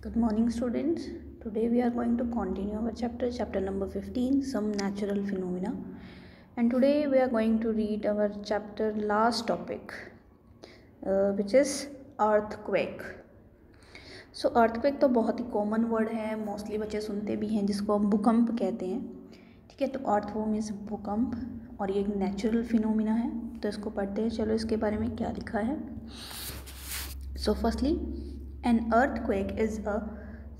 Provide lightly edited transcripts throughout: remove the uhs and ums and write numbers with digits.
Good morning, students. Today we are going to continue our chapter number 15, some natural phenomena. And today we are going to read our chapter last topic, which is earthquake. So earthquake तो बहुत ही common word है, mostly बच्चे सुनते भी हैं, जिसको हम भूकंप कहते हैं. ठीक है, तो अर्थ वो मीन्स भूकंप और ये एक नेचुरल फिनोमिना है. तो इसको पढ़ते हैं. चलो इसके बारे में क्या लिखा है. So firstly, an earthquake is a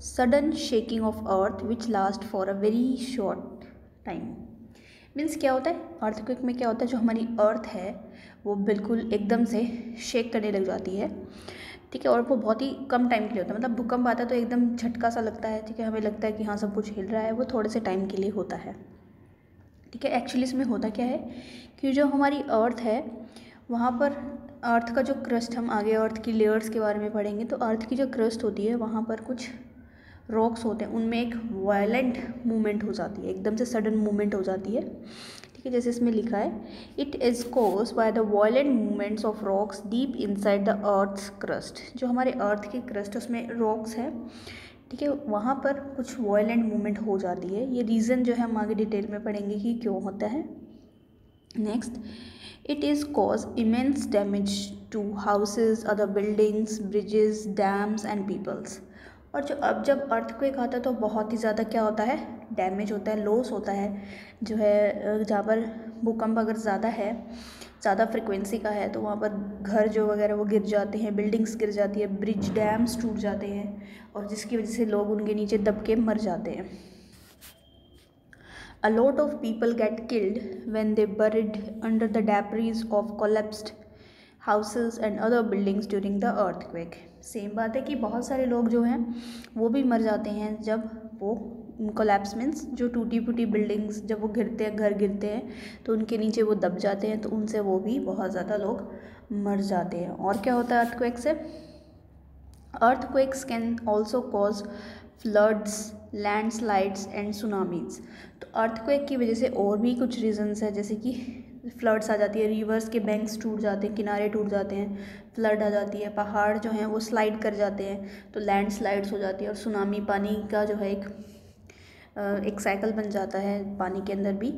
sudden shaking of earth which lasts for a very short time. Means क्या होता है अर्थक्वेक में? क्या होता है, जो हमारी अर्थ है वो बिल्कुल एकदम से शेक करने लग जाती है. ठीक है, और वो बहुत ही कम टाइम के लिए होता है. मतलब भूकंप आता है तो एकदम झटका सा लगता है. ठीक है, हमें लगता है कि हाँ सब कुछ हिल रहा है. वो थोड़े से टाइम के लिए होता है. ठीक है, एक्चुअली इसमें होता क्या है कि जो हमारी अर्थ है वहाँ पर अर्थ का जो क्रस्ट, हम आगे अर्थ की लेयर्स के बारे में पढ़ेंगे, तो अर्थ की जो क्रस्ट होती है वहाँ पर कुछ रॉक्स होते हैं, उनमें एक वायलेंट मूवमेंट हो जाती है, एकदम से सडन मूवमेंट हो जाती है. ठीक है, जैसे इसमें लिखा है, it is cause by the violent movements of rocks deep inside the earth's crust. जो हमारे अर्थ की क्रस्ट उसमें रॉक्स है. ठीक है, वहाँ पर कुछ वायलेंट मूवमेंट हो जाती है. ये रीज़न जो है हम आगे डिटेल में पढ़ेंगे कि क्यों होता है. Next, it is cause immense damage to houses, other buildings, bridges, dams and peoples. और जब अर्थक्वेक आता है तो बहुत ही ज़्यादा क्या होता है, डैमेज होता है, लॉस होता है. जो है जहाँ पर भूकंप अगर ज़्यादा है, ज़्यादा फ्रिक्वेंसी का है, तो वहाँ पर घर जो वगैरह वो गिर जाते हैं, बिल्डिंग्स गिर जाती है, ब्रिज डैम्स टूट जाते हैं, और जिसकी वजह से लोग उनके नीचे दब के मर जाते हैं. A lot of people get killed when they buried under the debris of collapsed houses and other buildings during the earthquake. Same बात है कि बहुत सारे लोग जो हैं वो भी मर जाते हैं जब वो कोलैप्स मीन्स जो टूटी फूटी बिल्डिंग्स, जब वो गिरते हैं, घर गिरते हैं तो उनके नीचे वो दब जाते हैं, तो उनसे वो भी बहुत ज़्यादा लोग मर जाते हैं. और क्या होता है अर्थक्वेक से? Earthquakes can also cause floods, landslides and tsunamis. तो अर्थक्वेक की वजह से और भी कुछ रीजंस है, जैसे कि फ्लड्स आ जाती है, रिवर्स के बैंक्स टूट जाते हैं, किनारे टूट जाते हैं, फ्लड आ जाती है, पहाड़ जो हैं वो स्लाइड कर जाते हैं, तो लैंडस्लाइड्स हो जाती है, और सुनामी पानी का जो है एक साइकिल बन जाता है. पानी के अंदर भी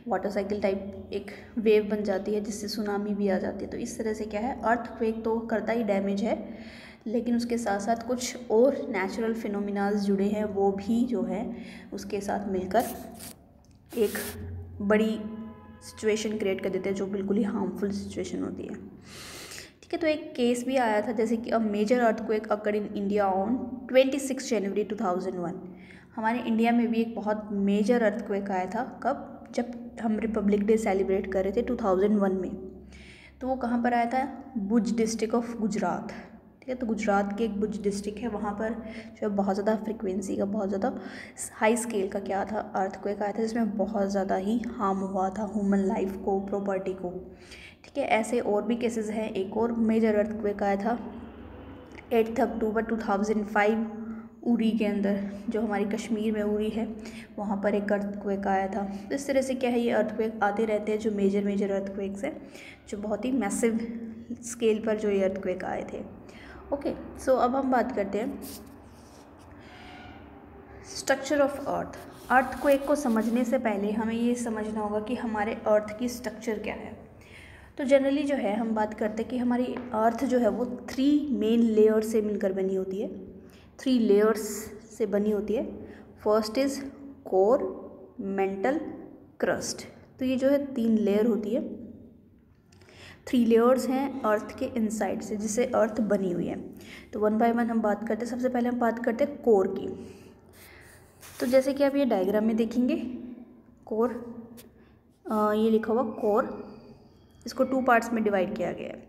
वाटर साइकिल टाइप एक वेव बन जाती है, जिससे सुनामी भी आ जाती है. तो इस तरह से क्या है, अर्थक्वेक तो करता ही डैमेज है, लेकिन उसके साथ साथ कुछ और नेचुरल फिनोमिनाज जुड़े हैं, वो भी जो है उसके साथ मिलकर एक बड़ी सिचुएशन क्रिएट कर देते हैं, जो बिल्कुल ही हार्मफुल सिचुएशन होती है. ठीक है, तो एक केस भी आया था, जैसे कि a major earthquake occurred in India on 26 January 2001. हमारे इंडिया में भी एक बहुत मेजर अर्थक्वेक आया था. कब? जब हम रिपब्लिक डे सेलिब्रेट कर रहे थे 2001 में. तो वो कहाँ पर आया था? भुज डिस्ट्रिक्ट ऑफ गुजरात. ठीक है, तो गुजरात के एक भुज डिस्ट्रिक्ट है, वहाँ पर जो बहुत ज़्यादा फ्रिक्वेंसी का, बहुत ज़्यादा हाई स्केल का क्या था, अर्थक्वेक आया था, जिसमें बहुत ज़्यादा ही हार्म हुआ था ह्यूमन लाइफ को, प्रॉपर्टी को. ठीक है, ऐसे और भी केसेस हैं. एक और मेजर अर्थक्वेक आया था 8 अक्टूबर 2005 उरी के अंदर, जो हमारी कश्मीर में उरी है, वहाँ पर एक अर्थक्वेक आया था. तो इस तरह से क्या है, ये अर्थक्वेक आते रहते हैं, जो मेजर अर्थक्वेक्स हैं, जो बहुत ही मैसिव स्केल पर जो ये अर्थक्वेक आए थे. ओके, सो अब हम बात करते हैं स्ट्रक्चर ऑफ अर्थ. अर्थक्वेक को समझने से पहले हमें ये समझना होगा कि हमारे अर्थ की स्ट्रक्चर क्या है. तो जनरली जो है हम बात करते हैं कि हमारी अर्थ जो है वो 3 मेन लेयर से मिलकर बनी होती है, 3 लेयर्स से बनी होती है. First is core, mental, crust. तो ये जो है 3 लेयर होती है, 3 लेयर्स हैं अर्थ के इनसाइड से, जिससे अर्थ बनी हुई है. तो वन बाय वन हम बात करते हैं. सबसे पहले हम बात करते हैं कोर की. तो जैसे कि आप ये डायग्राम में देखेंगे, कोर, ये लिखा हुआ कोर, इसको 2 पार्ट्स में डिवाइड किया गया है.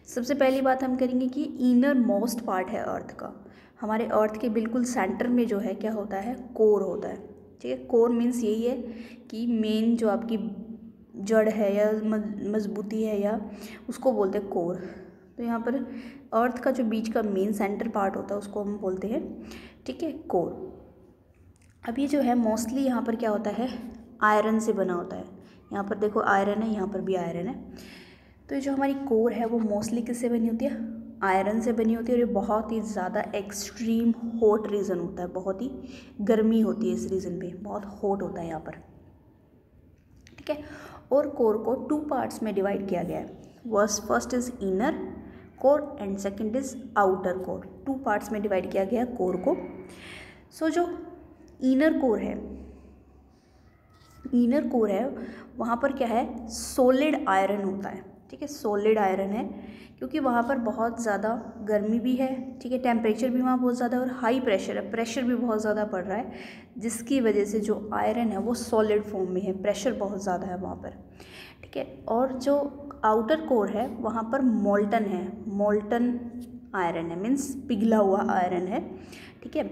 सबसे पहली बात हम करेंगे कि इनर मोस्ट पार्ट है अर्थ का. हमारे अर्थ के बिल्कुल सेंटर में जो है क्या होता है, कोर होता है. ठीक है, कोर मीन्स यही है कि मेन जो आपकी जड़ है या मजबूती है, या उसको बोलते हैं कोर. तो यहाँ पर अर्थ का जो बीच का मेन सेंटर पार्ट होता है उसको हम बोलते हैं, ठीक है, कोर. अब ये जो है मोस्टली यहाँ पर क्या होता है, आयरन से बना होता है. यहाँ पर देखो आयरन है, यहाँ पर भी आयरन है. तो ये जो हमारी कोर है वो मोस्टली किससे बनी होती है, आयरन से बनी होती है और ये बहुत ही ज़्यादा एक्सट्रीम हॉट रीजन होता है, बहुत ही गर्मी होती है इस रीजन पे, बहुत हॉट होता है यहाँ पर, ठीक है। और कोर को 2 पार्ट्स में डिवाइड किया गया है। First is inner core and second is outer core. 2 parts में डिवाइड किया गया है कोर को। सो जो इनर कोर है वहाँ पर क्या है, सॉलिड आयरन होता है, ठीक है, सॉलिड आयरन है, क्योंकि वहाँ पर बहुत ज़्यादा गर्मी भी है, ठीक है, टेम्परेचर भी वहाँ बहुत ज़्यादा है और हाई प्रेशर है, प्रेशर भी बहुत ज़्यादा पड़ रहा है, जिसकी वजह से जो आयरन है वो सॉलिड फॉर्म में है, प्रेशर बहुत ज़्यादा है वहाँ पर, ठीक है। और जो आउटर कोर है वहाँ पर मोल्टन है, मोल्टन आयरन है, मीन्स पिघला हुआ आयरन है, ठीक है,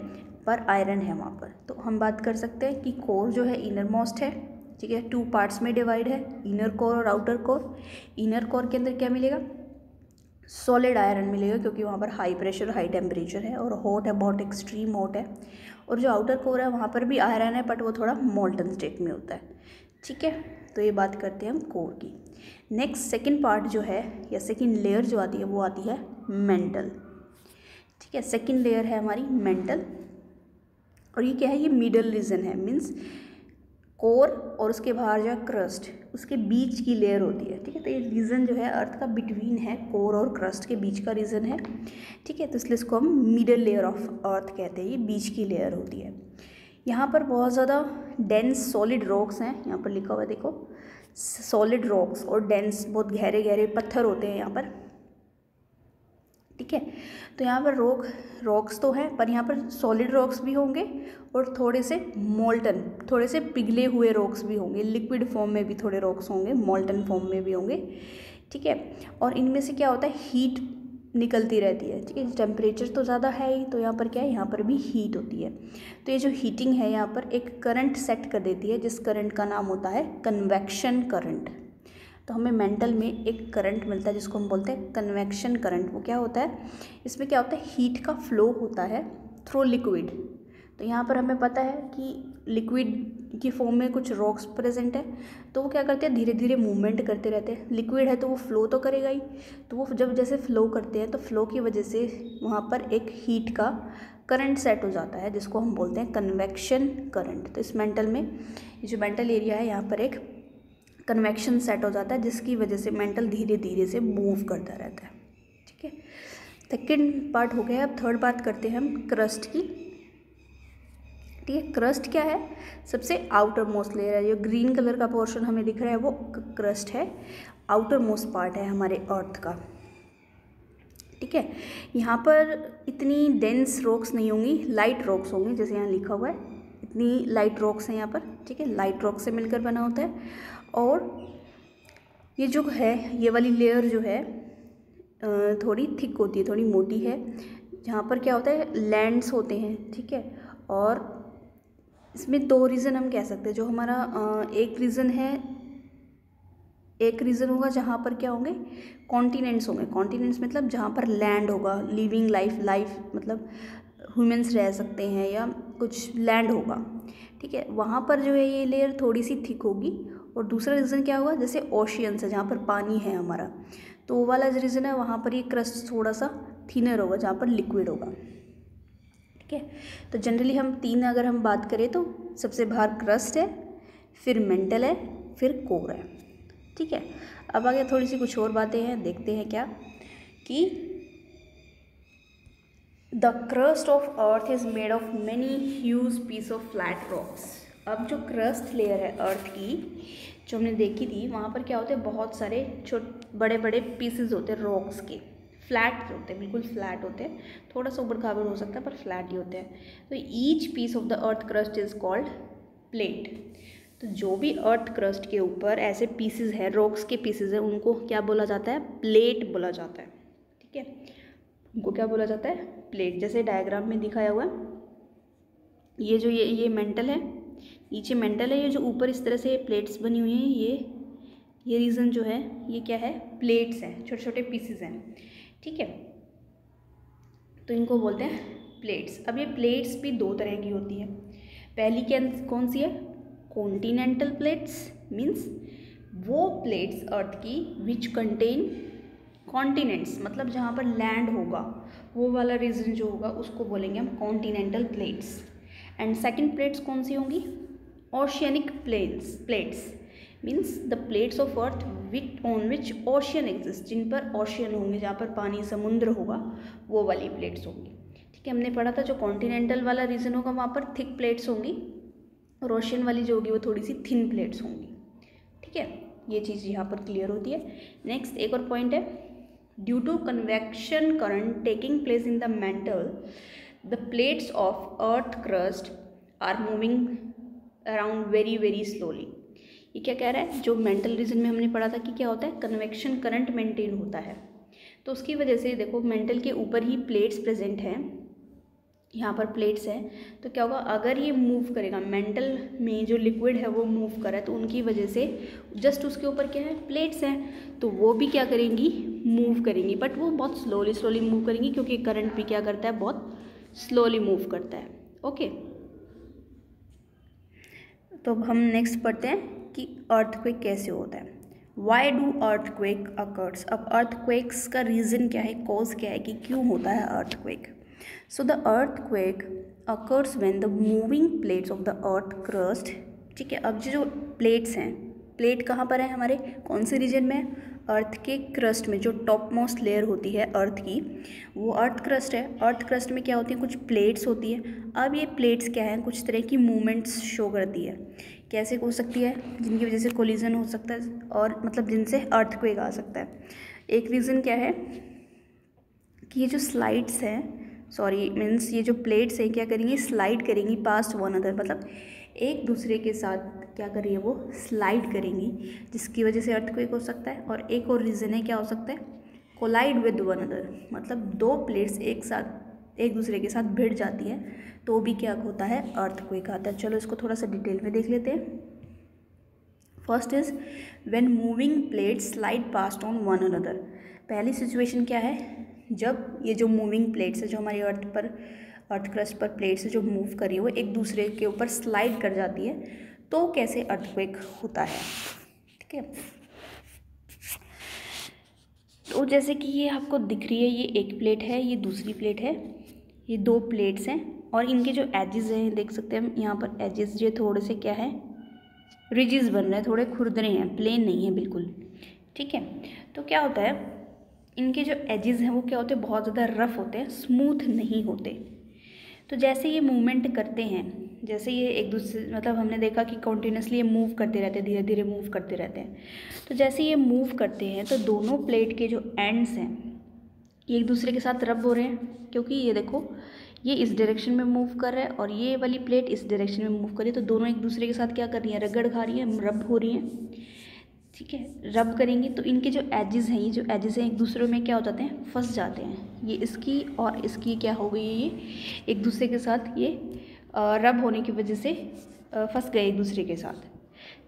पर आयरन है वहाँ पर। तो हम बात कर सकते हैं कि कोर जो है इनर मोस्ट है, ठीक है, 2 पार्ट्स में डिवाइड है, इनर कोर और आउटर कोर। इनर कोर के अंदर क्या मिलेगा, सॉलिड आयरन मिलेगा, क्योंकि वहाँ पर हाई प्रेशर हाई टेम्परेचर है और हॉट है, बहुत एक्सट्रीम हॉट है। और जो आउटर कोर है वहाँ पर भी आयरन है, बट वो थोड़ा मोल्टन स्टेट में होता है, ठीक है। तो ये बात करते हैं हम कोर की। नेक्स्ट सेकंड पार्ट जो है या सेकंड लेयर जो आती है वो आती है मेंटल, ठीक है। सेकंड लेयर है हमारी मेंटल, और ये क्या है, ये मिडल रीजन है, मीन्स कोर और उसके बाहर जो है क्रस्ट, उसके बीच की लेयर होती है, ठीक है। तो ये रीजन जो है अर्थ का बिटवीन है, कोर और क्रस्ट के बीच का रीजन है, ठीक है। तो इसलिए इसको हम मिडल लेयर ऑफ अर्थ कहते हैं, ये बीच की लेयर होती है। यहाँ पर बहुत ज़्यादा डेंस सॉलिड रॉक्स हैं, यहाँ पर लिखा हुआ है देखो, सॉलिड रॉक्स और डेंस, बहुत गहरे गहरे पत्थर होते हैं यहाँ पर, ठीक है। तो यहाँ पर रॉक्स तो हैं, पर यहाँ पर सॉलिड रॉक्स भी होंगे और थोड़े से मोल्टन, थोड़े से पिघले हुए रॉक्स भी होंगे, लिक्विड फॉर्म में भी थोड़े रॉक्स होंगे, मोल्टन फॉर्म में भी होंगे, ठीक है। और इनमें से क्या होता है, हीट निकलती रहती है, ठीक है। टेम्परेचर तो ज़्यादा है ही, तो यहाँ पर क्या है, यहाँ पर भी हीट होती है। तो ये जो हीटिंग है यहाँ पर एक करंट सेट कर देती है, जिस करंट का नाम होता है कन्वेक्शन करंट। तो हमें मेंटल में एक करंट मिलता है जिसको हम बोलते हैं कन्वेक्शन करंट। वो क्या होता है, इसमें क्या होता है, हीट का फ्लो होता है थ्रू लिक्विड। तो यहाँ पर हमें पता है कि लिक्विड की फॉर्म में कुछ रॉक्स प्रेजेंट है, तो वो क्या करते हैं, धीरे धीरे मूवमेंट करते रहते हैं। लिक्विड है तो वो फ्लो तो करेगा ही, तो वो जब जैसे फ्लो करते हैं तो फ्लो की वजह से वहाँ पर एक हीट का करंट सेट हो जाता है, जिसको हम बोलते हैं कन्वेक्शन करंट। तो इस मेंटल में, ये जो मेंटल एरिया है, यहाँ पर एक कन्वेक्शन सेट हो जाता है, जिसकी वजह से मेंटल धीरे धीरे से मूव करता रहता है, ठीक है। सेकेंड पार्ट हो गया। अब थर्ड बात करते हैं हम क्रस्ट की, ठीक है। क्रस्ट क्या है, सबसे आउटर मोस्ट लेयर है, जो ग्रीन कलर का पोर्शन हमें दिख रहा है वो क्रस्ट है, आउटर मोस्ट पार्ट है हमारे अर्थ का, ठीक है। यहाँ पर इतनी डेंस रॉक्स नहीं होंगी, लाइट रॉक्स होंगी, जैसे यहाँ लिखा हुआ है, इतनी लाइट रॉक्स हैं यहाँ पर, ठीक है। लाइट रॉक से मिलकर बना होता है। और ये जो है, ये वाली लेयर जो है थोड़ी थिक होती है, थोड़ी मोटी है, जहाँ पर क्या होता है, लैंड्स होते हैं, ठीक है। और इसमें 2 रीज़न हम कह सकते हैं, जो हमारा एक रीज़न होगा जहाँ पर क्या होंगे, कॉन्टिनेंट्स होंगे। कॉन्टिनेंट्स मतलब जहाँ पर लैंड होगा, लिविंग लाइफ मतलब ह्यूमंस रह सकते हैं या कुछ लैंड होगा, ठीक है। वहाँ पर जो है ये लेयर थोड़ी सी थिक होगी। और दूसरा रीज़न क्या होगा, जैसे ओशियंस है जहाँ पर पानी है हमारा, तो वो वाला जो रीज़न है वहाँ पर ये क्रस्ट थोड़ा सा थिनर होगा, जहाँ पर लिक्विड होगा, ठीक है। तो जनरली हम 3 अगर हम बात करें तो सबसे बाहर क्रस्ट है, फिर मेंटल है, फिर कोर है, ठीक है। अब आगे थोड़ी सी कुछ और बातें हैं, देखते हैं क्या, कि the crust of earth is made of many huge piece of flat rocks. अब जो क्रस्ट लेयर है अर्थ की, जो हमने देखी थी, वहाँ पर क्या होते हैं, बहुत सारे बड़े बड़े पीसेस होते हैं रॉक्स के, फ्लैट होते हैं, बिल्कुल फ्लैट होते हैं, थोड़ा सा ऊबड़ खाबड़ हो सकता है पर फ्लैट ही होते हैं। तो each piece of the earth crust is called plate. तो जो भी अर्थ क्रस्ट के ऊपर ऐसे पीसेस हैं, रॉक्स के पीसेस हैं, उनको क्या बोला जाता है, प्लेट बोला जाता है, ठीक है। उनको क्या बोला जाता है, प्लेट। जैसे डायग्राम में दिखाया हुआ है, ये जो ये मेंटल है, नीचे मेंटल है, ये जो ऊपर इस तरह से प्लेट्स बनी हुई हैं, ये रीजन जो है ये क्या है, प्लेट्स हैं, छोटे छोटे पीसेस हैं, ठीक है। तो इनको बोलते हैं प्लेट्स। अब ये प्लेट्स भी 2 तरह की होती है। पहली कौन सी है, कॉन्टिनेंटल प्लेट्स, मीन्स वो प्लेट्स अर्थ की विच कंटेन कॉन्टिनेंट्स मतलब जहाँ पर लैंड होगा वो वाला रीजन जो होगा उसको बोलेंगे हम continental plates. And second plates कौन सी होंगी? Oceanic plates means the plates of earth on which ocean exist, जिन पर ओशियन होंगे, जहाँ पर पानी समुद्र होगा वो वाली प्लेट्स होंगी। ठीक है, हमने पढ़ा था जो कॉन्टिनेंटल वाला रीजन होगा वहाँ पर थिक प्लेट्स होंगी और ओशियन वाली जो होगी वो थोड़ी सी थिन प्लेट्स होंगी। ठीक है, ये चीज़ यहाँ पर क्लियर होती है। नेक्स्ट एक और पॉइंट है, due to convection current taking place in the mantle the plates of earth crust are moving around very very slowly. ये क्या कह रहा है? जो मेंटल रीजन में हमने पढ़ा था कि क्या होता है, कन्वेक्शन करंट मेंटेन होता है, तो उसकी वजह से देखो मेंटल के ऊपर ही प्लेट्स प्रेजेंट हैं, यहाँ पर प्लेट्स हैं, तो क्या होगा अगर ये मूव करेगा, मेंटल में जो लिक्विड है वो मूव करे तो उनकी वजह से जस्ट उसके ऊपर क्या है, प्लेट्स हैं, तो वो भी क्या करेंगी, मूव करेंगी, बट वो बहुत स्लोली मूव करेंगी क्योंकि करंट भी क्या करता है, बहुत स्लोली मूव करता है। ओके, तो अब हम नेक्स्ट पढ़ते हैं कि अर्थक्वेक कैसे होता है। Why do earthquake occurs? अब अर्थक्वेक्स का रीज़न क्या है, कॉज क्या है कि क्यों होता है earthquake. So the earthquake occurs when the moving plates of the earth crust. ठीक है, अब जो प्लेट्स हैं, प्लेट कहाँ पर है हमारे, कौन से रीजन में, अर्थ के क्रस्ट में, जो टॉप मोस्ट लेयर होती है अर्थ की वो अर्थ क्रस्ट है। अर्थ क्रस्ट में क्या होती है, कुछ प्लेट्स होती है। अब ये प्लेट्स क्या है, कुछ तरह की मूवमेंट्स शो करती है। कैसे हो सकती है, जिनकी वजह से कोलिजन हो सकता है और मतलब जिनसे अर्थक्वेक आ सकता है। एक रीज़न क्या है कि ये जो स्लाइड्स हैं, सॉरी मीन्स ये जो प्लेट्स हैं क्या करेंगी, स्लाइड करेंगी पास्ट वन अदर, मतलब एक दूसरे के साथ क्या कर रही है, वो स्लाइड करेंगी, जिसकी वजह से अर्थक्वेक हो सकता है। और एक और रीज़न है, क्या हो सकता है, कोलाइड विद वन अदर, मतलब दो प्लेट्स एक साथ एक दूसरे के साथ भिड़ जाती है तो भी क्या होता है, अर्थक्वेक आता है। चलो इसको थोड़ा सा डिटेल में देख लेते हैं। First is when moving plates slide past on one another. पहली सिचुएशन क्या है, जब ये जो मूविंग प्लेट्स है, जो हमारी अर्थ क्रस्ट पर प्लेट्स है जो मूव कर रही है, वो एक दूसरे के ऊपर स्लाइड कर जाती है, तो कैसे अर्थक्वेक होता है। ठीक है, तो जैसे कि ये आपको दिख रही है, ये एक प्लेट है, ये दूसरी प्लेट है, ये दो प्लेट्स हैं और इनके जो एजेस हैं देख सकते हैं हम यहाँ पर, एजेस जो थोड़े से क्या है, रिजिस बन रहे हैं, थोड़े खुरदरे हैं, प्लेन नहीं है बिल्कुल। ठीक है, तो क्या होता है, इनके जो एजेस हैं वो क्या होते हैं, बहुत ज़्यादा रफ होते हैं, स्मूथ नहीं होते। तो जैसे ये मूवमेंट करते हैं, जैसे ये एक दूसरे, मतलब हमने देखा कि कॉन्टीन्यूसली ये मूव करते रहते हैं, धीरे धीरे मूव करते रहते हैं। तो जैसे ये मूव करते हैं तो दोनों प्लेट के जो एंड्स हैं ये एक दूसरे के साथ रब हो रहे हैं, क्योंकि ये देखो ये इस डायरेक्शन में मूव कर रहा है और ये वाली प्लेट इस डायरेक्शन में मूव कर रही है, तो दोनों एक दूसरे के साथ क्या कर रही हैं, रगड़ खा रही हैं, रब हो रही हैं। ठीक है, रब करेंगे तो इनके जो एजेस हैं, ये जो एजेस हैं एक दूसरे में क्या हो जाते हैं, फंस जाते हैं। ये इसकी और इसकी क्या हो गई है, ये एक दूसरे के साथ ये रब होने की वजह से फंस गए एक दूसरे के साथ।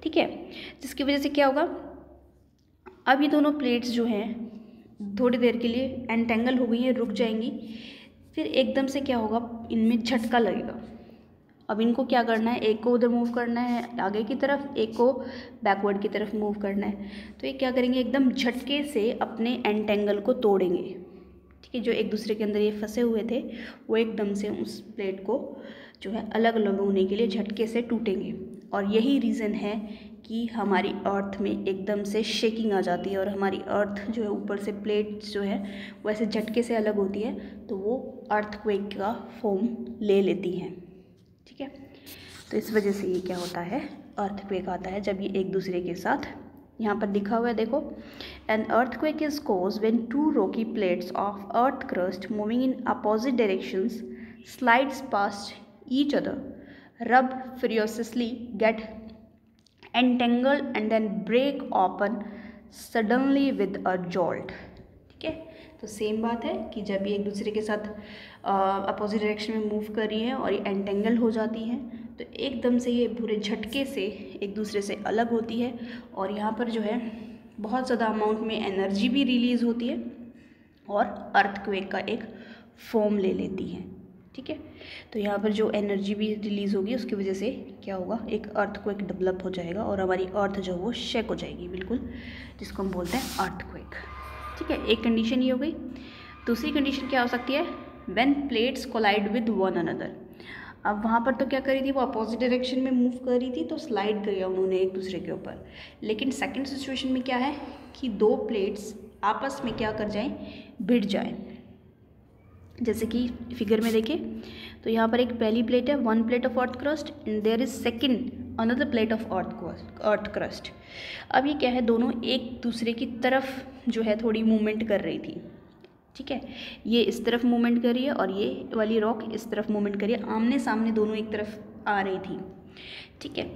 ठीक है, जिसकी वजह से क्या होगा, अब ये दोनों प्लेट्स जो हैं थोड़ी देर के लिए एंटेंगल हो गई हैं, रुक जाएंगी, फिर एकदम से क्या होगा, इनमें झटका लगेगा। अब इनको क्या करना है, एक को उधर मूव करना है आगे की तरफ, एक को बैकवर्ड की तरफ मूव करना है। तो ये क्या करेंगे, एकदम झटके से अपने एंटेंगल को तोड़ेंगे। ठीक है, जो एक दूसरे के अंदर ये फंसे हुए थे वो एकदम से उस प्लेट को जो है अलग अलग होने के लिए झटके से टूटेंगे। और यही रीज़न है कि हमारी अर्थ में एकदम से शेकिंग आ जाती है और हमारी अर्थ जो है ऊपर से प्लेट जो है वो ऐसे झटके से अलग होती है, तो वो अर्थक्वेक का फॉर्म ले लेती हैं। ठीक है, तो इस वजह से ये क्या होता है, अर्थक्वेक आता है जब ये एक दूसरे के साथ, यहाँ पर लिखा हुआ है देखो, an earthquake is caused when two rocky plates of earth crust moving in opposite directions slides past each other, rub furiously, get entangled and then break open suddenly with a jolt। ठीक है, तो same बात है कि जब ये एक दूसरे के साथ अपोजिट डायरेक्शन में मूव कर रही हैं और ये एंटेंगल हो जाती हैं, तो एकदम से ये पूरे झटके से एक दूसरे से अलग होती है और यहाँ पर जो है बहुत ज़्यादा अमाउंट में एनर्जी भी रिलीज़ होती है और अर्थक्वेक का एक फॉर्म ले लेती हैं। ठीक है, तो यहाँ पर जो एनर्जी भी रिलीज़ होगी उसकी वजह से क्या होगा, एक अर्थक्वेक डेवलप हो जाएगा और हमारी अर्थ जो वो शेक हो जाएगी बिल्कुल, जिसको हम बोलते हैं अर्थक्वेक। ठीक है, एक कंडीशन ये हो गई। दूसरी कंडीशन क्या हो सकती है, when plates collide with one another. अब वहाँ पर तो क्या करी थी, वो अपोजिट डायरेक्शन में मूव कर रही थी तो स्लाइड किया उन्होंने एक दूसरे के ऊपर। लेकिन सेकंड सिचुएशन में क्या है कि दो प्लेट्स आपस में क्या कर जाएं, भिड़ जाएं। जैसे कि फिगर में देखें तो यहाँ पर एक पहली प्लेट है, one plate of earth crust and there is second another plate of earth crust. अब ये क्या है, दोनों एक दूसरे की तरफ जो है थोड़ी मूवमेंट कर रही थी। ठीक है, ये इस तरफ मूवमेंट कर रही है और ये वाली रॉक इस तरफ मूवमेंट कर रही है, आमने सामने दोनों एक तरफ आ रही थी। ठीक है,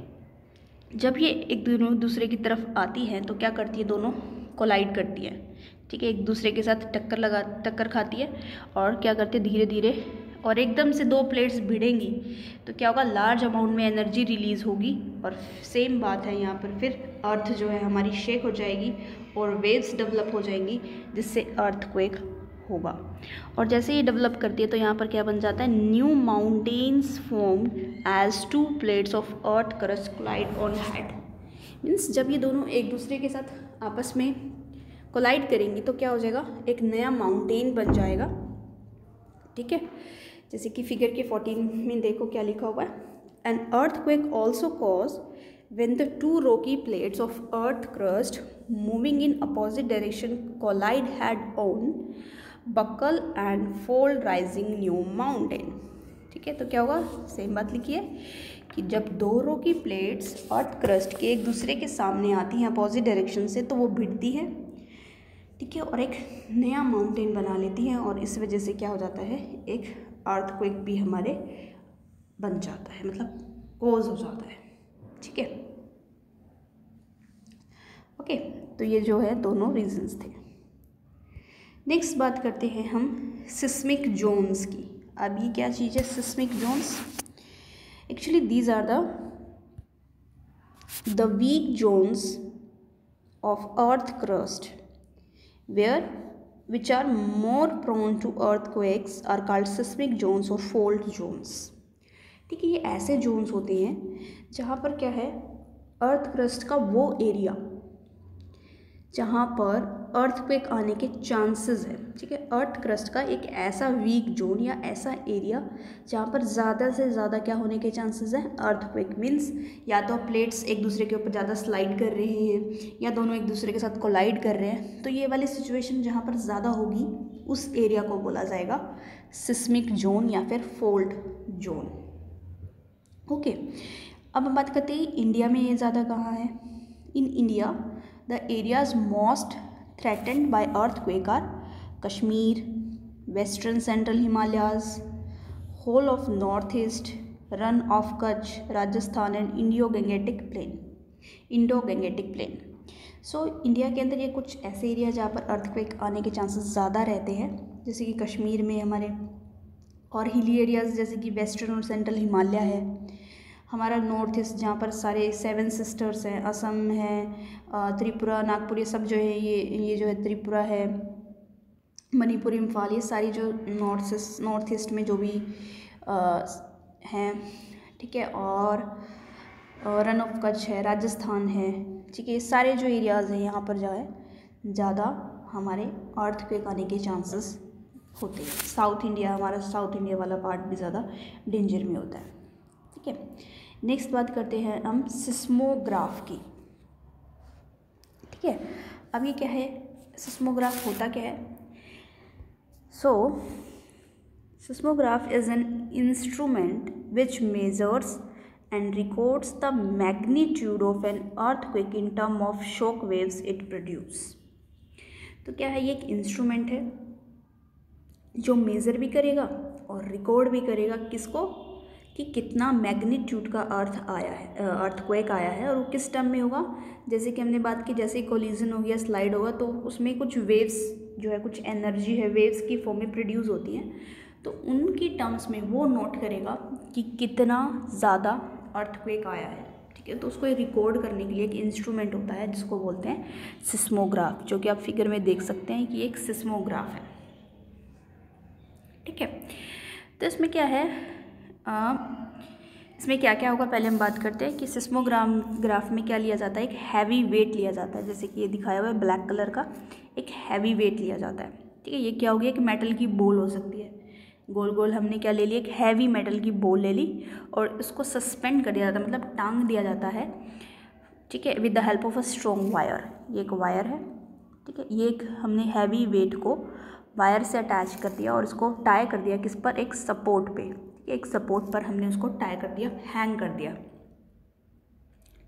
जब ये एक दोनों दूसरे की तरफ आती हैं तो क्या करती है, दोनों कोलाइड करती है। ठीक है, एक दूसरे के साथ टक्कर खाती है और क्या करते हैं, धीरे धीरे और एकदम से दो प्लेट्स भिड़ेंगी तो क्या होगा, लार्ज अमाउंट में एनर्जी रिलीज़ होगी और सेम बात है यहाँ पर, फिर अर्थ जो है हमारी शेक हो जाएगी और वेव्स डेवलप हो जाएंगी जिससे अर्थक्वेक होगा। और जैसे ये डेवलप करती है तो यहाँ पर क्या बन जाता है, new mountains formed as two plates of earth crust collide on head. Means जब ये दोनों एक दूसरे के साथ आपस में कोलाइड करेंगी तो क्या हो जाएगा, एक नया माउंटेन बन जाएगा। ठीक है, जैसे कि फिगर के 14 में देखो क्या लिखा हुआ है, an earthquake also cause when the two rocky plates of earth crust moving in opposite direction collide head on, buckle and fold rising new mountain। ठीक है, तो क्या होगा, सेम बात लिखी है कि जब दो रोकी प्लेट्स अर्थ क्रस्ट के एक दूसरे के सामने आती हैं अपोजिट डायरेक्शन से तो वो भिड़ती हैं। ठीक है, और एक नया माउंटेन बना लेती हैं और इस वजह से क्या हो जाता है, एक अर्थक्वेक भी हमारे बन जाता है, मतलब कोज हो जाता है। ठीक है, ओके, तो ये जो है दोनों रीजंस थे। नेक्स्ट बात करते हैं हम सिस्मिक जोन्स की। अब ये क्या चीज़ है, seismic zones? Actually these are the weak zones of earth crust where which are more prone to earthquakes are called seismic zones और fault zones। ठीक है, ये ऐसे जोन्स होते हैं जहाँ पर क्या है, अर्थ क्रस्ट का वो एरिया जहाँ पर अर्थक्वेक आने के चांसेस है। ठीक है, अर्थ क्रस्ट का एक ऐसा वीक जोन या ऐसा एरिया जहाँ पर ज़्यादा से ज़्यादा क्या होने के चांसेस हैं, अर्थक्वेक। मीन्स या तो प्लेट्स एक दूसरे के ऊपर ज़्यादा स्लाइड कर रहे हैं या दोनों एक दूसरे के साथ कोलाइड कर रहे हैं, तो ये वाली सिचुएशन जहाँ पर ज़्यादा होगी उस एरिया को बोला जाएगा सिस्मिक जोन या फिर फोल्ट जोन। ओके, अब हम बात करते हैं इंडिया में ये ज़्यादा कहाँ है। In India the areas most threatened by earthquake are Kashmir, Western Central Himalayas, whole of Northeast, run of Kutch, Rajasthan and Indo-Gangetic Plain। So India के अंदर ये कुछ ऐसे एरिया जहाँ पर अर्थक्वेक आने के चांसेस ज़्यादा रहते हैं, जैसे कि कश्मीर में हमारे, और हिली एरियाज़ जैसे कि वेस्टर्न और सेंट्रल हिमालय है, हमारा नॉर्थ ईस्ट जहाँ पर सारे 7 सिस्टर्स हैं, असम है, त्रिपुरा, नागपुर, ये सब जो है, ये जो है त्रिपुरा है, मणिपुर, इम्फाल, ये सारी जो नॉर्थ ईस्ट में जो भी हैं। ठीक है, और रन ऑफ कच्छ है, राजस्थान है। ठीक है, ये सारे जो एरियाज़ हैं यहाँ पर जो है ज़्यादा हमारे अर्थक्वेक आने के चांसेस होते हैं। साउथ इंडिया, हमारा साउथ इंडिया वाला पार्ट भी ज़्यादा डेंजर में होता है। ठीक है, नेक्स्ट बात करते हैं हम सिस्मोग्राफ की। ठीक है, अब ये क्या है, सिस्मोग्राफ होता क्या है? So seismograph is an instrument which measures and records the magnitude of an earthquake in term of shock waves it produce. तो क्या है, ये एक इंस्ट्रूमेंट है जो मेज़र भी करेगा और रिकॉर्ड भी करेगा, किसको, कि कितना मैग्नीट्यूड का अर्थक्वेक आया है और वो किस टर्म में होगा। जैसे कि हमने बात की, जैसे कोलिजन हो गया, स्लाइड होगा, तो उसमें कुछ वेव्स जो है, कुछ एनर्जी है, वेव्स की फॉर्म में प्रोड्यूस होती हैं, तो उनकी टर्म्स में वो नोट करेगा कि कितना ज़्यादा अर्थक्वेक आया है। ठीक है, तो उसको रिकॉर्ड करने के लिए एक इंस्ट्रूमेंट होता है जिसको बोलते हैं सिस्मोग्राफ, जो कि आप फिगर में देख सकते हैं कि एक सिस्मोग्राफ है। ठीक है, तो इसमें क्या है, इसमें क्या क्या होगा पहले हम बात करते हैं कि सिस्मोग्राफ में क्या लिया जाता है, एक हैवी वेट लिया जाता है, जैसे कि ये दिखाया हुआ है ब्लैक कलर का, एक हैवी वेट लिया जाता है। ठीक है, ये क्या हो गया, एक मेटल की बॉल हो सकती है, गोल गोल हमने क्या ले लिया, एक हैवी मेटल की बॉल ले ली और इसको सस्पेंड कर दिया जाता है, मतलब टांग दिया जाता है। ठीक है, with the help of a strong wire, ये एक वायर है। ठीक है, ये एक हमने हैवी वेट को वायर से अटैच कर दिया और इसको टाई कर दिया किस पर, एक सपोर्ट पे, एक सपोर्ट पर हमने उसको टाई कर दिया, हैंग कर दिया।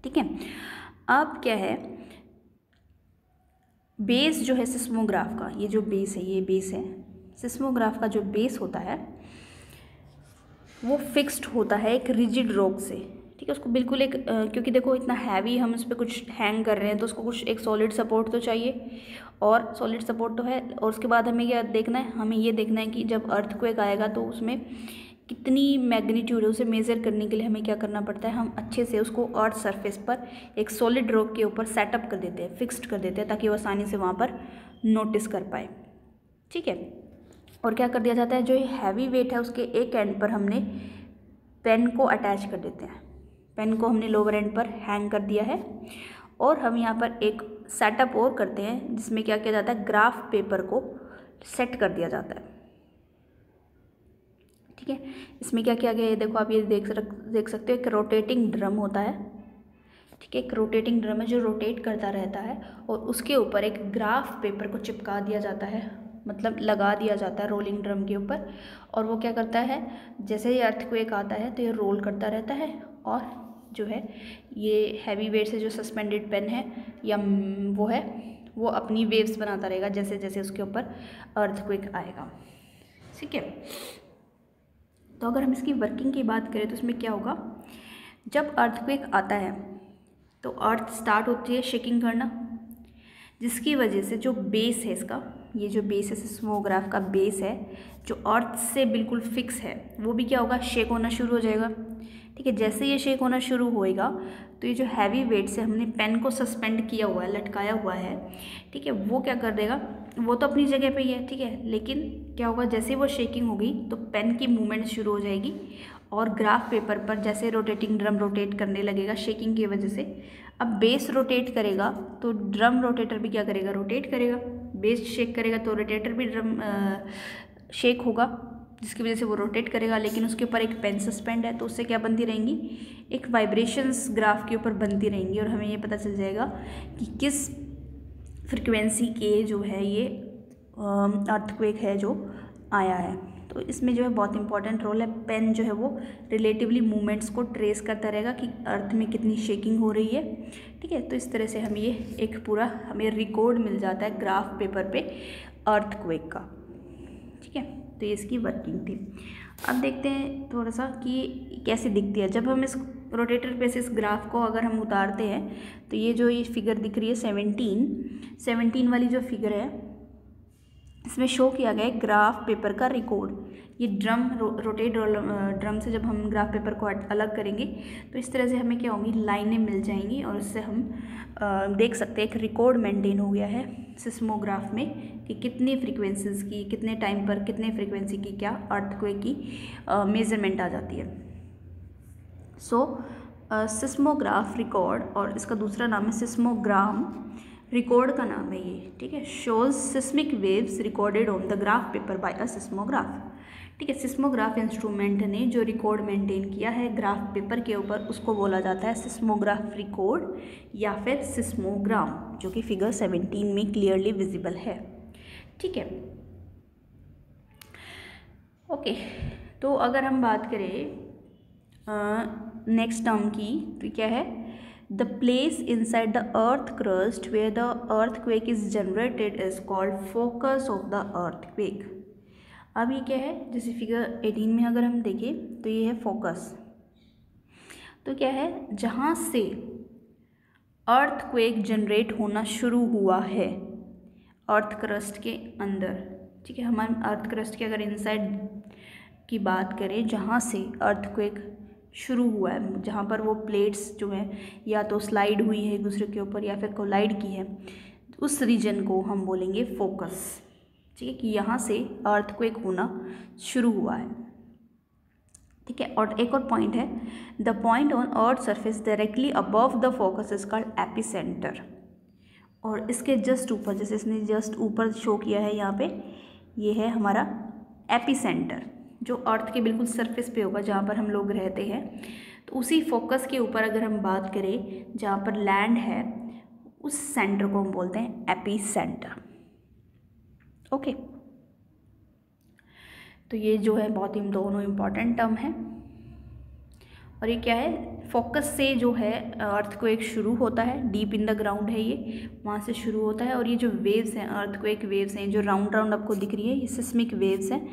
ठीक है, अब क्या है, बेस जो है सिस्मोग्राफ का, ये जो बेस है, ये बेस है सिस्मोग्राफ का, जो बेस होता है वो फिक्स्ड होता है एक रिजिड रॉक से। ठीक है, उसको बिल्कुल एक क्योंकि देखो इतना हैवी हम उस पर कुछ हैंग कर रहे हैं तो उसको कुछ एक सॉलिड सपोर्ट तो चाहिए, और सॉलिड सपोर्ट तो है। और उसके बाद हमें क्या देखना है, हमें ये देखना है कि जब अर्थक्वेक आएगा तो उसमें कितनी मैग्नीट्यूड है, उसे मेज़र करने के लिए हमें क्या करना पड़ता है, हम अच्छे से उसको अर्थ सरफेस पर एक सॉलिड रॉक के ऊपर सेटअप कर देते हैं, फिक्स्ड कर देते हैं, ताकि वो आसानी से वहाँ पर नोटिस कर पाए। ठीक है, और क्या कर दिया जाता है, जो ये हैवी वेट है उसके एक एंड पर हमने पेन को अटैच कर देते हैं, पेन को हमने लोअर एंड पर हैंग कर दिया है। और हम यहाँ पर एक सेटअप और करते हैं जिसमें क्या किया जाता है, ग्राफ पेपर को सेट कर दिया जाता है। ठीक है, इसमें क्या किया गया है, देखो आप ये देख सकते हो, एक रोटेटिंग ड्रम होता है। ठीक है, एक रोटेटिंग ड्रम है जो रोटेट करता रहता है और उसके ऊपर एक ग्राफ पेपर को चिपका दिया जाता है, मतलब लगा दिया जाता है रोलिंग ड्रम के ऊपर। और वो क्या करता है, जैसे ही अर्थक्वेक आता है तो ये रोल करता रहता है और जो है ये हैवी वेट से जो सस्पेंडेड पेन है या वो है, वो अपनी वेव्स बनाता रहेगा जैसे जैसे उसके ऊपर अर्थक्वेक आएगा। ठीक है, तो अगर हम इसकी वर्किंग की बात करें तो इसमें क्या होगा, जब अर्थक्वेक आता है तो अर्थ स्टार्ट होती है शेकिंग करना, जिसकी वजह से जो बेस है इसका, ये जो बेस है सिस्मोग्राफ का बेस है जो अर्थ से बिल्कुल फिक्स है, वो भी क्या होगा, शेक होना शुरू हो जाएगा। ठीक है, जैसे ये शेक होना शुरू होएगा तो ये जो हैवी वेट से हमने पेन को सस्पेंड किया हुआ है, लटकाया हुआ है, ठीक है, वो क्या कर देगा, वो तो अपनी जगह पे ही है। ठीक है, लेकिन क्या होगा, जैसे वो शेकिंग होगी तो पेन की मूवमेंट शुरू हो जाएगी और ग्राफ पेपर पर जैसे रोटेटिंग ड्रम रोटेट करने लगेगा शेकिंग की वजह से। अब बेस रोटेट करेगा तो ड्रम रोटेटर भी क्या करेगा, रोटेट करेगा। बेस शेक करेगा तो रोटेटर भी ड्रम शेक होगा, जिसकी वजह से वो रोटेट करेगा। लेकिन उसके ऊपर एक पेन सस्पेंड है तो उससे क्या बनती रहेंगी, एक वाइब्रेशंस ग्राफ के ऊपर बनती रहेंगी और हमें ये पता चल जाएगा कि किस फ्रिक्वेंसी के जो है ये अर्थक्वेक है जो आया है। तो इसमें जो है बहुत इंपॉर्टेंट रोल है, पेन जो है वो रिलेटिवली मूवमेंट्स को ट्रेस करता रहेगा कि अर्थ में कितनी शेकिंग हो रही है। ठीक है, तो इस तरह से हम ये एक पूरा हमें रिकॉर्ड मिल जाता है ग्राफ पेपर पे अर्थक्वेक का। ठीक है, तो ये इसकी वर्किंग थी। अब देखते हैं थोड़ा सा कि कैसे दिखती है जब हम इस रोटेटर पे से इस ग्राफ को अगर हम उतारते हैं। तो ये जो ये फिगर दिख रही है 17 वाली जो फिगर है, इसमें शो किया गया है ग्राफ पेपर का रिकॉर्ड। ये ड्रम रोटेट ड्रम से जब हम ग्राफ पेपर को अलग करेंगे तो इस तरह से हमें क्या होंगी, लाइनें मिल जाएंगी और इससे हम देख सकते हैं एक रिकॉर्ड मेंटेन हो गया है सिस्मोग्राफ में कि कितनी फ्रीक्वेंसीज की कितने टाइम पर कितने फ्रीक्वेंसी की क्या अर्थक्वेक की मेजरमेंट आ जाती है। सो सिस्मोग्राफ रिकॉर्ड, और इसका दूसरा नाम है सिस्मोग्राम, रिकॉर्ड का नाम है ये। ठीक है, shows seismic waves recorded on the graph paper by a seismograph. ठीक है, सिस्मोग्राफ इंस्ट्रूमेंट ने जो रिकॉर्ड मेंटेन किया है ग्राफ पेपर के ऊपर उसको बोला जाता है सिस्मोग्राफ रिकॉर्ड या फिर सिस्मोग्राम, जो कि फिगर 17 में क्लियरली विजिबल है। ठीक है, ओके, तो अगर हम बात करें नेक्स्ट टर्म की तो क्या है, the place inside the earth crust where the earthquake is generated is called focus of the earthquake. अब ये क्या है, जैसे फिगर 18 में अगर हम देखें तो ये है फोकस। तो क्या है, जहाँ से अर्थक्वेक जनरेट होना शुरू हुआ है अर्थ क्रस्ट के अंदर। ठीक है, हमारे अर्थ क्रस्ट के अगर इनसाइड की बात करें, जहाँ से अर्थक्वेक शुरू हुआ है, जहाँ पर वो प्लेट्स जो हैं या तो स्लाइड हुई है एक दूसरे के ऊपर या फिर कोलाइड की है, उस रीजन को हम बोलेंगे फोकस। ठीक है, कि यहाँ से अर्थक्वेक होना शुरू हुआ है। ठीक है। और एक और पॉइंट है, the point on earth surface directly above the focus is called epicentre. और इसके जस्ट ऊपर, जैसे इसने जस्ट ऊपर शो किया है यहाँ पे, ये है हमारा एपिसेंटर, जो अर्थ के बिल्कुल सरफेस पे होगा जहाँ पर हम लोग रहते हैं। तो उसी फोकस के ऊपर अगर हम बात करें जहाँ पर लैंड है, उस सेंटर को हम बोलते हैं एपिसेंटर। ओके, तो ये जो है बहुत ही दोनों इम्पॉर्टेंट टर्म है। और ये क्या है, फोकस से जो है अर्थक्वेक शुरू होता है, डीप इन द ग्राउंड है ये, वहाँ से शुरू होता है। और ये जो वेव्स हैं, अर्थक्वेक वेव्स हैं, जो राउंड राउंड आपको दिख रही है, ये सिस्मिक वेव्स हैं।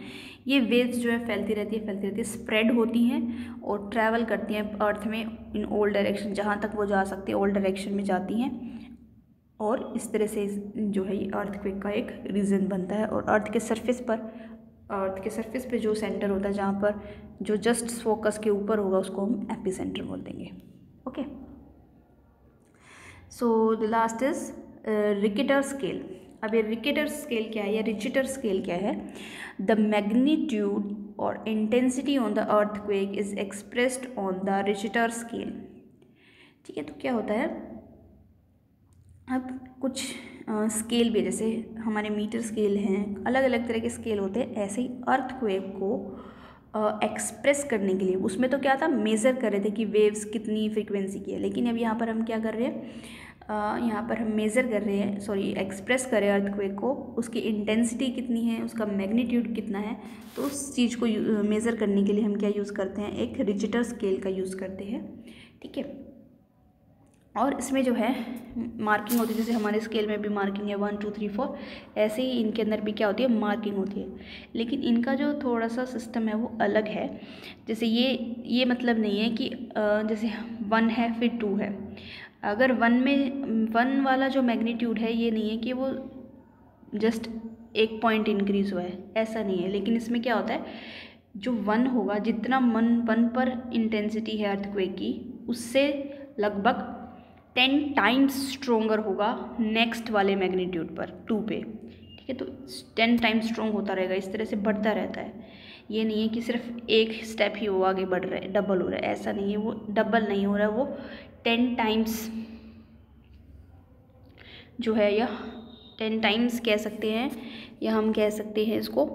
ये वेव्स जो है फैलती रहती है, स्प्रेड होती हैं और ट्रैवल करती हैं अर्थ में इन ऑल डायरेक्शन, जहाँ तक वो जा सकती है ऑल डायरेक्शन में जाती हैं। और इस तरह से जो है ये अर्थक्वेक का एक रीज़न बनता है। और अर्थ के सरफेस पे जो सेंटर होता है, जहाँ पर जो जस्ट फोकस के ऊपर होगा, उसको हम एपिसेंटर बोल देंगे। Okay, so the last is Richter scale. अब ये रिकेटर स्केल क्या है या रिचेटर स्केल क्या है? द मैग्नीट्यूड और intensity on the earthquake is expressed on the Richter scale. ठीक है, तो क्या होता है, अब कुछ स्केल भी, जैसे हमारे मीटर स्केल हैं, अलग अलग तरह के स्केल होते हैं, ऐसे ही अर्थक्वेक को एक्सप्रेस करने के लिए, उसमें तो क्या था, मेज़र कर रहे थे कि वेव्स कितनी फ्रीक्वेंसी की है, लेकिन अब यहाँ पर हम क्या कर रहे हैं, यहाँ पर हम मेज़र कर रहे हैं, एक्सप्रेस कर रहे हैं अर्थक्वेक को, उसकी इंटेंसिटी कितनी है, उसका मैग्नीट्यूड कितना है। तो उस चीज़ को मेज़र करने के लिए हम क्या यूज़ करते हैं, एक रिचेटर स्केल का यूज़ करते हैं। ठीक है, और इसमें जो है मार्किंग होती है, जैसे हमारे स्केल में भी मार्किंग है 1 2 3 4, ऐसे ही इनके अंदर भी क्या होती है, मार्किंग होती है। लेकिन इनका जो थोड़ा सा सिस्टम है वो अलग है। जैसे ये मतलब नहीं है कि जैसे 1 है फिर 2 है, अगर 1 वाला जो मैग्नीट्यूड है, ये नहीं है कि वो जस्ट 1 पॉइंट इंक्रीज़ हुआ है, ऐसा नहीं है। लेकिन इसमें क्या होता है, जो 1 होगा, जितना 1 पर इंटेंसिटी है अर्थक्वेक की, उससे लगभग 10 टाइम्स स्ट्रोंगर होगा नेक्स्ट वाले मैग्नीट्यूड पर 2 पे। ठीक है, तो 10 टाइम्स स्ट्रोंग होता रहेगा, इस तरह से बढ़ता रहता है। ये नहीं है कि सिर्फ एक स्टेप ही वो आगे बढ़ रहा है, डबल हो रहा है, ऐसा नहीं है। वो डबल नहीं हो रहा है, वो 10 टाइम्स जो है, या 10 टाइम्स कह सकते हैं, या हम कह सकते हैं इसको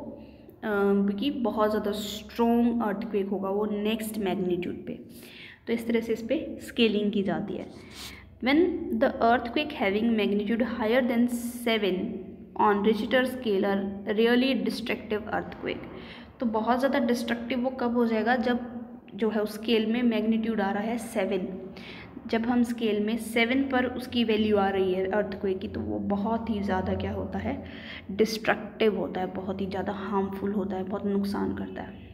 क्योंकि बहुत ज़्यादा स्ट्रोंग अर्थक्वेक होगा वो नेक्स्ट मैग्नीट्यूड पे। तो इस तरह से इस पर स्केलिंग की जाती है। When the earthquake having magnitude higher than 7 on Richter scale are really destructive earthquake। तो बहुत ज़्यादा डिस्ट्रक्टिव वो कब हो जाएगा, जब जो है उस स्केल में मैग्नीट्यूड आ रहा है 7। जब हम स्केल में 7 पर उसकी वैल्यू आ रही है अर्थक्वेक की, तो वो बहुत ही ज़्यादा क्या होता है, डिस्ट्रक्टिव होता है, बहुत ही ज़्यादा हार्मफुल होता है, बहुत नुकसान करता है।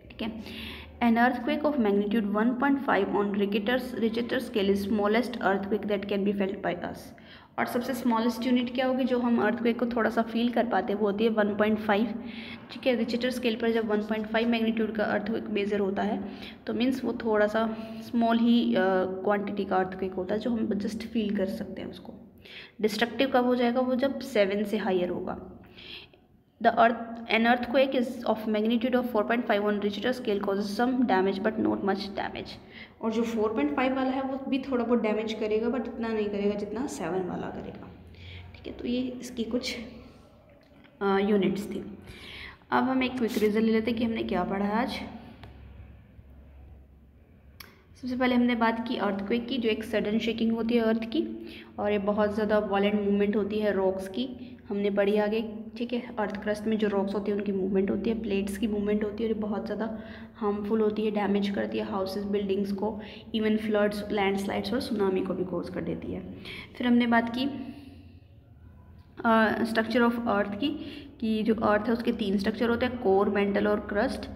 ठीक है, An earthquake of magnitude 1.5 on Richter scale is smallest earthquake that can be felt by us। और सबसे स्मॉलेस्ट यूनिट क्या होगी जो हम अर्थक्वेक को थोड़ा सा फील कर पाते हैं, वो होती है 1.5। ठीक है, रिचेटर स्केल पर जब 1.5 मैग्नीट्यूड का अर्थक्वेक मेजर होता है, तो मीन्स वो थोड़ा सा स्मॉल ही क्वांटिटी का अर्थक्वेक होता है, जो हम जस्ट फील कर सकते हैं उसको। डिस्ट्रक्टिव कब हो जाएगा, वो जब 7 से हायर होगा। An earthquake is of magnitude of 4.5 on Richter scale causes some damage but not much damage। और जो 4.5 वाला है वो भी थोड़ा बहुत डैमेज करेगा, बट इतना नहीं करेगा जितना 7 वाला करेगा। ठीक है, तो ये इसकी कुछ यूनिट्स थी। अब हम एक क्विक रिजल्ट ले लेते हैं कि हमने क्या पढ़ा है आज। सबसे पहले हमने बात की अर्थक्वेक की, जो एक सडन शेकिंग होती है अर्थ की, और ये बहुत ज़्यादा वॉलेंट मूवमेंट होती है रॉक्स की, हमने पढ़ी आगे। ठीक है, अर्थ क्रस्ट में जो रॉक्स होती है उनकी मूवमेंट होती है, प्लेट्स की मूवमेंट होती है, और ये बहुत ज़्यादा हार्मफुल होती है, डैमेज करती है हाउसेस, बिल्डिंग्स को, इवन फ्लड्स, लैंडस्लाइड्स और सुनामी को भी कोज कर देती है। फिर हमने बात की स्ट्रक्चर ऑफ अर्थ की, कि जो अर्थ है उसके 3 स्ट्रक्चर होते हैं, कोर, मेंटल और क्रस्ट।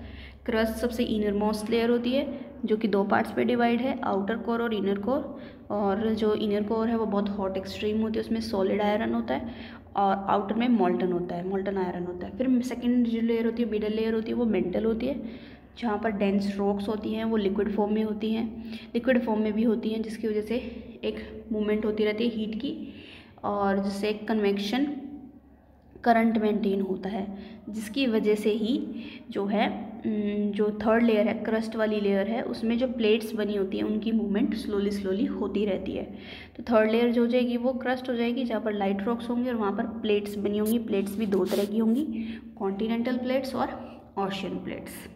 क्रस्ट सबसे इनर मोस्ट लेयर होती है, जो कि 2 पार्ट्स पे डिवाइड है, आउटर कोर और इनर कोर। और जो इनर कोर है वो बहुत हॉट एक्सट्रीम होती है, उसमें सॉलिड आयरन होता है, और आउटर में मॉल्टन होता है, मॉल्टन आयरन होता है। फिर सेकेंड जो लेयर होती है, मिडल लेयर होती है, वो मेंटल होती है, जहाँ पर डेंस रॉक्स होती हैं, वो लिक्विड फॉर्म में होती हैं, लिक्विड फॉर्म में भी होती हैं, जिसकी वजह से एक मूवमेंट होती रहती है हीट की, और जिससे एक कन्वेक्शन करंट मेंटेन होता है, जिसकी वजह से ही जो है जो थर्ड लेयर है, क्रस्ट वाली लेयर है, उसमें जो प्लेट्स बनी होती हैं उनकी मूवमेंट स्लोली स्लोली होती रहती है। तो थर्ड लेयर जो हो जाएगी वो क्रस्ट हो जाएगी, जहाँ पर लाइट रॉक्स होंगे और वहाँ पर प्लेट्स बनी होंगी। प्लेट्स भी दो तरह की होंगी, कॉन्टिनेंटल प्लेट्स और ओशियन प्लेट्स।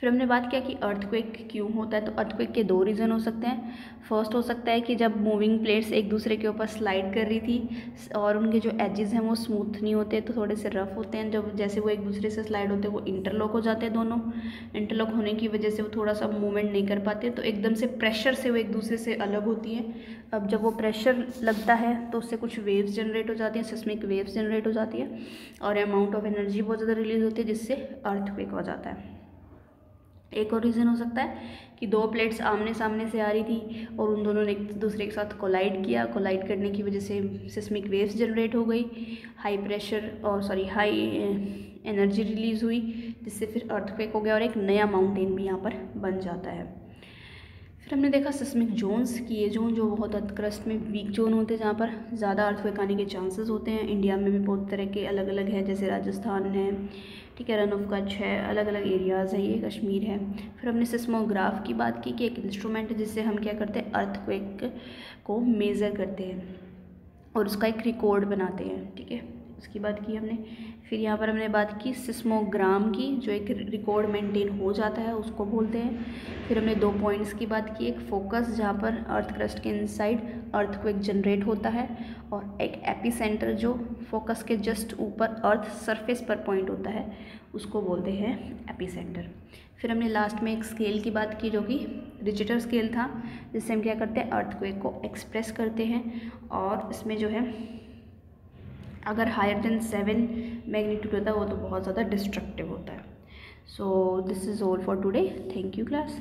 फिर हमने बात किया कि अर्थक्वेक क्यों होता है। तो अर्थक्वेक के दो रीज़न हो सकते हैं। फर्स्ट हो सकता है कि जब मूविंग प्लेट्स एक दूसरे के ऊपर स्लाइड कर रही थी और उनके जो एजेस हैं वो स्मूथ नहीं होते, तो थोड़े से रफ होते हैं, जब जैसे वो एक दूसरे से स्लाइड होते हैं वो इंटरलॉक हो जाते हैं। दोनों इंटरलॉक होने की वजह से वो थोड़ा सा मूवमेंट नहीं कर पाते, तो एकदम से प्रेशर से वो एक दूसरे से अलग होती हैं। अब जब वो प्रेशर लगता है तो उससे कुछ वेव्स जनरेट हो जाती हैं, सिस्मिक वेव्स जनरेट हो जाती है और अमाउंट ऑफ एनर्जी बहुत ज़्यादा रिलीज होती है, जिससे अर्थक्वेक हो जाता है। एक और रीज़न हो सकता है कि दो प्लेट्स आमने सामने से आ रही थी और उन दोनों ने एक दूसरे के साथ कोलाइड किया। कोलाइड करने की वजह से सिस्मिक वेव्स जनरेट हो गई, हाई एनर्जी रिलीज़ हुई, जिससे फिर अर्थक्वेक हो गया और एक नया माउंटेन भी यहाँ पर बन जाता है। फिर हमने देखा सिस्मिक जोन्स की ये जोन जो बहुत क्रस्ट में वीक जोन होते हैं, जहाँ पर ज़्यादा अर्थक्वेक आने के चांसेस होते हैं। इंडिया में भी बहुत तरह के अलग अलग हैं, जैसे राजस्थान है, ठीक है, रन ऑफ कच्छ है, अलग अलग एरियाज़ है, ये कश्मीर है। फिर हमने सिस्मोग्राफ की बात की कि एक इंस्ट्रूमेंट है जिससे हम क्या करते हैं, अर्थक्वेक को मेज़र करते हैं और उसका एक रिकॉर्ड बनाते हैं, ठीक है, उसकी बात की हमने। फिर यहाँ पर हमने बात की सिस्मोग्राम की, जो एक रिकॉर्ड मेंटेन हो जाता है उसको बोलते हैं। फिर हमने दो पॉइंट्स की बात की, एक फोकस जहाँ पर अर्थ क्रस्ट के इनसाइड अर्थक्वेक जनरेट होता है, और एक एपिसेंटर जो फोकस के जस्ट ऊपर अर्थ सरफेस पर पॉइंट होता है, उसको बोलते हैं एपिसेंटर। फिर हमने लास्ट में एक स्केल की बात की जो कि रिचटर स्केल था, जिससे हम क्या करते हैं, अर्थक्वेक को एक्सप्रेस करते हैं। और इसमें जो है अगर हायर देन 7 मैग्नीट्यूड होता है वो तो बहुत ज़्यादा डिस्ट्रक्टिव होता है। So this is all for today. Thank you class.